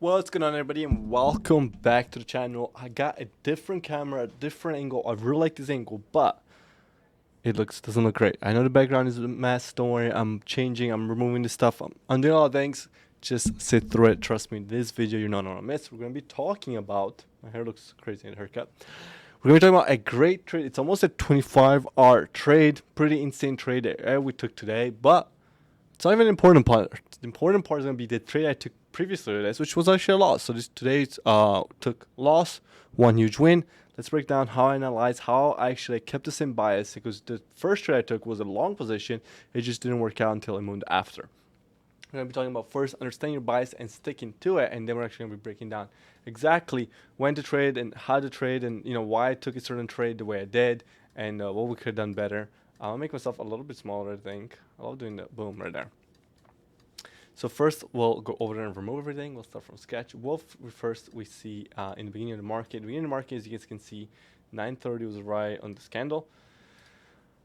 What's going on, everybody, and welcome back to the channel. I got a different camera, a different angle. I really like this angle, but it doesn't look great. I know the background is a mess. Don't worry, I'm changing, I'm removing the stuff. I'm doing all the things. Just sit through it. Trust me, this video you're not gonna miss. We're gonna be talking about. My hair looks crazy in the haircut. We're gonna be talking about a great trade. It's almost a 25-hour trade. Pretty insane trade that we took today, but it's not even an important part. The important part is going to be the trade I took previously to this, which was actually a loss. So this today's took loss, one huge win. Let's break down how I analyze how I actually kept the same bias, because the first trade I took was a long position. It just didn't work out until I moved after. We're going to be talking about first understanding your bias and sticking to it, and then we're actually going to be breaking down exactly when to trade and how to trade, and why I took a certain trade the way I did, and what we could have done better. I'll make myself a little bit smaller, I think. I love doing the boom right there. So first, we'll go over there and remove everything. We'll start from sketch. First, we see in the beginning of the market. The beginning of the market, as you guys can see, 9:30 was right on this candle.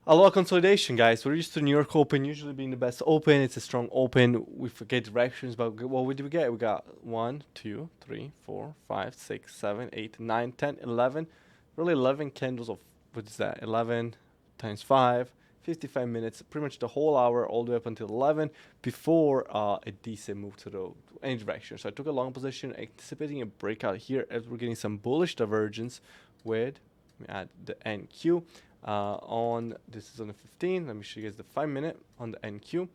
A lot of consolidation, guys. We're used to New York Open usually being the best open. It's a strong open. We forget directions, but what did we get? We got 1, 2, 3, 4, 5, 6, 7, 8, 9, 10, 11. Really 11 candles of, what is that? 11 times 5. 55 minutes, pretty much the whole hour, all the way up until 11, before a decent move to any direction. So I took a long position, anticipating a breakout here, as we're getting some bullish divergence with, let me add the NQ. This is on the 15. Let me show you guys the 5-minute on the NQ.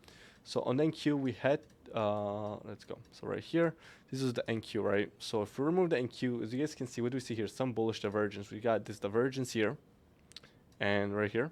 So on the NQ, we had, let's go. So right here, this is the NQ, right? So if we remove the NQ, as you guys can see, what do we see here? Some bullish divergence. We got this divergence here, and right here,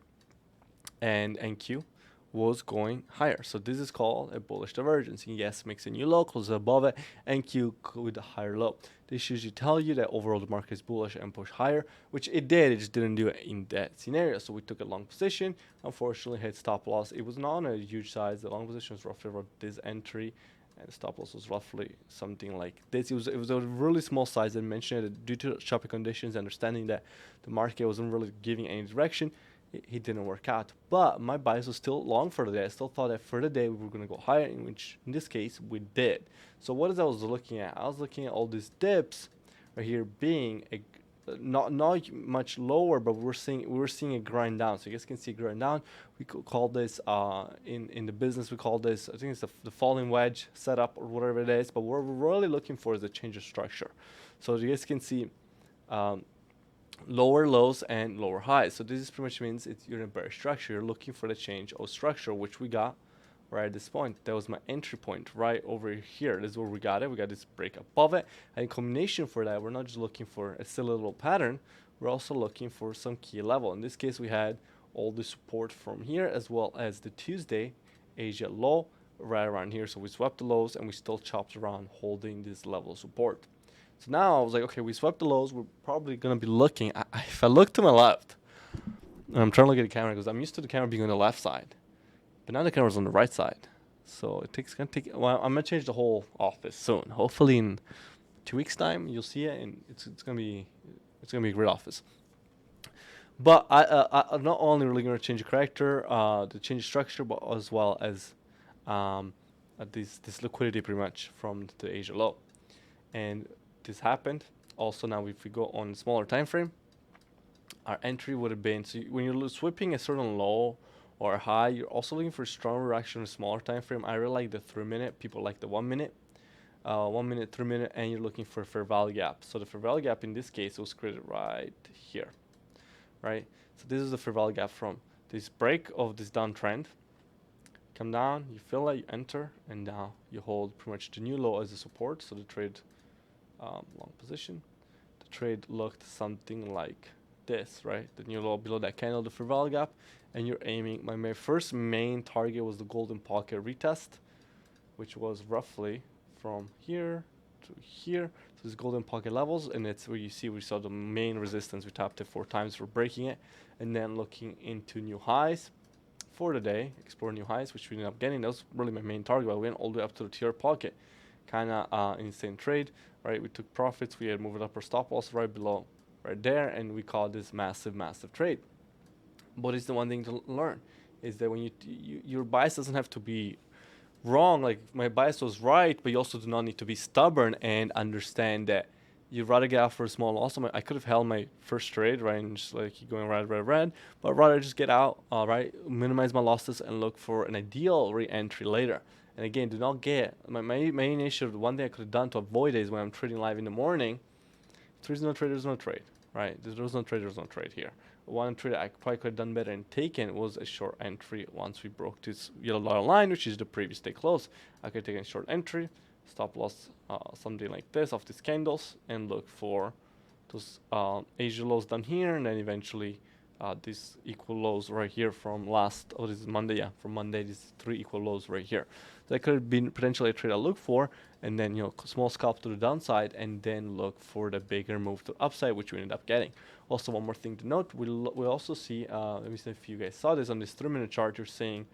and NQ was going higher. So this is called a bullish divergence. And yes, makes a new low, closes above it, NQ with a higher low. This usually tell you that overall the market is bullish and push higher, which it did. It just didn't do it in that scenario. So we took a long position. Unfortunately, hit stop loss. It was not on a huge size. The long position was roughly about this entry, and the stop loss was roughly something like this. It was a really small size. I mentioned it due to choppy conditions, understanding that the market wasn't really giving any direction. It didn't work out, but my bias was still long for the day. I still thought that for the day we were going to go higher, in which in this case we did. So what is I was looking at? I was looking at all these dips right here being a not much lower, but we were seeing a grind down. So you guys can see grind down. We could call this in the business, we call this, I think it's the falling wedge setup or whatever it is. But what we're really looking for is a change of structure. So you guys can see. Lower lows and lower highs. So this is pretty much means you're in a bearish structure. You're looking for the change of structure, which we got right at this point. That was my entry point right over here. This is where we got it. We got this break above it. And in combination for that, we're not just looking for a silly little pattern. We're also looking for some key level. In this case, we had all the support from here, as well as the Tuesday Asia low right around here. So we swept the lows and we still chopped around holding this level of support. So now I was like, okay, we swept the lows. We're probably going to be looking. If I look to my left, I'm trying to look at the camera because I'm used to the camera being on the left side. But now the camera's on the right side. So well, I'm going to change the whole office soon. Hopefully in 2 weeks' time, you'll see it, and it's going to be a great office. But I'm not only really going to change the character, to change the structure, but as well as this liquidity pretty much from the Asia low. And this happened. Also, now if we go on smaller time frame, our entry would have been, so when you're sweeping a certain low or a high, you're also looking for strong reaction in a smaller time frame. I really like the 3-minute. People like the 1 minute, 1 minute, 3 minute, and you're looking for a fair value gap. So the fair value gap in this case was created right here, right? So this is the fair value gap from this break of this downtrend. Come down, you feel like you enter, and now you hold pretty much the new low as a support. So the trade, long position, the trade looked something like this, right? The new low below that candle, the fair value gap, and you're aiming. My first main target was the golden pocket retest, which was roughly from here to here. So this golden pocket levels, and it's where you see we saw the main resistance. We tapped it 4 times for breaking it, and then looking into new highs for the day, explore new highs, which we ended up getting. That was really my main target. I went all the way up to the tier pocket. Kind of insane trade, right? We took profits. We had moved up our stop loss right below, right there, and we called this massive trade. But it's the one thing to learn is that when your bias doesn't have to be wrong, like my bias was right, but you also do not need to be stubborn and understand that you'd rather get out for a small loss. I could have held my first trade, right, and just like keep going red, but rather just get out, right, minimize my losses and look for an ideal re-entry later. And again, do not get my main issue. One thing I could have done to avoid it is when I'm trading live in the morning. If there's no trade, there's no trade, right? There's no trade, there's no trade here. One trade I probably could have done better and taken was a short entry once we broke this yellow dotted line, which is the previous day close. I could take a short entry, stop loss, something like this off these candles, and look for those Asia lows down here, and then eventually these equal lows right here from last, oh, this is Monday, yeah, from Monday, these 3 equal lows right here. That could have been potentially a trade I look for, and then, you know, small scalp to the downside, and then look for the bigger move to upside, which we ended up getting. Also, one more thing to note, we also see, let me see if you guys saw this on this 3-minute chart. You're seeing,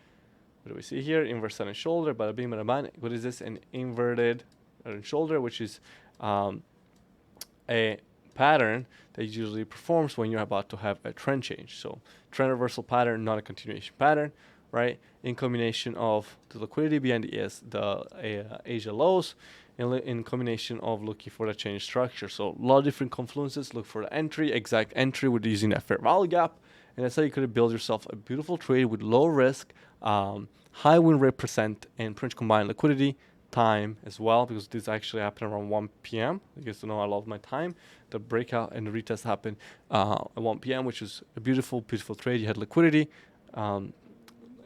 what do we see here? Inverse head and shoulder, bada bing, bada bang. What is this? An inverted head and shoulder, which is a pattern that usually performs when you're about to have a trend change. So trend reversal pattern, not a continuation pattern, right? In combination of the liquidity behind the Asia lows, in combination of looking for the change structure. So a lot of different confluences. Look for the entry, exact entry with using that fair value gap, and that's how you could build yourself a beautiful trade with low risk, high win rate percent, and pretty much combined liquidity, time as well, because this actually happened around 1 p.m. You guys know I love my time. The breakout and the retest happened at 1 p.m., which is a beautiful, beautiful trade. You had liquidity,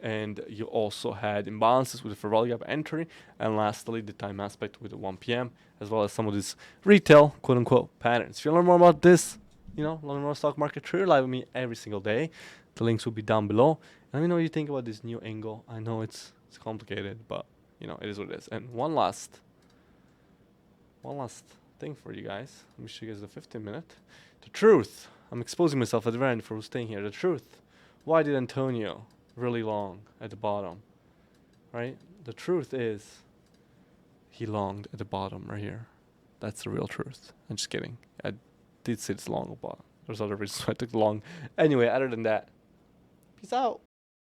and you also had imbalances with the fair value gap entry, and lastly the time aspect with the 1 p.m., as well as some of these retail quote-unquote patterns. If you learn more about this, you know, learn more stock market, trade live with me every single day. The links will be down below. Let me know what you think about this new angle. I know it's complicated, but you know, it is what it is. And one last thing for you guys. Let me show you guys the 15-minute. The truth. I'm exposing myself at the very end for who's staying here. The truth. Why did Antonio really long at the bottom? Right? The truth is he longed at the bottom right here. That's the real truth. I'm just kidding. I did say it's long at the bottom. There's other reasons why I took long. Anyway, other than that, peace out.